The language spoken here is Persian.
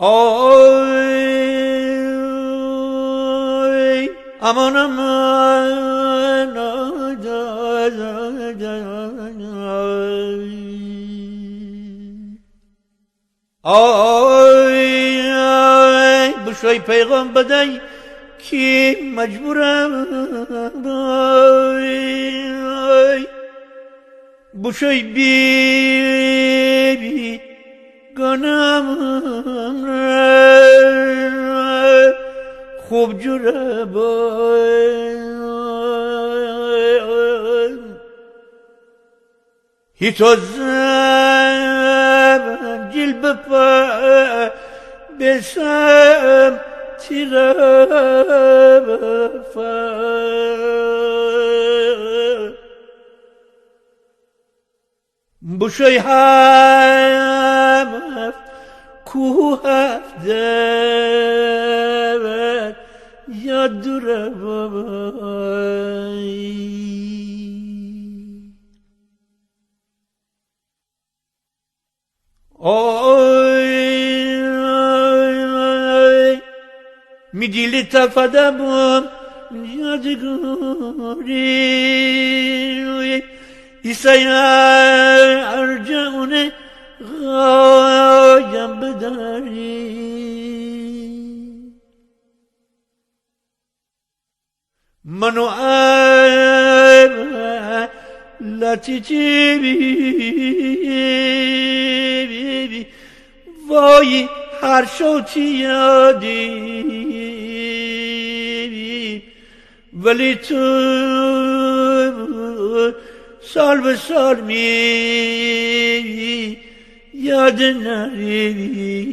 آی امان امان آی بشوی پیغام بدهی که مجبورم آی بشوی بی گنام خوب جوره هیچ از جیل بپا بسم تیره بفا بشوی هم کوه هفته یاد دوره بابای آی می دیلی تفده بام یادگاری ایسای ارجعونه غایم بداری منو لطی بی وای هر شوتی یادی ولی تو سال به سال می یاد نری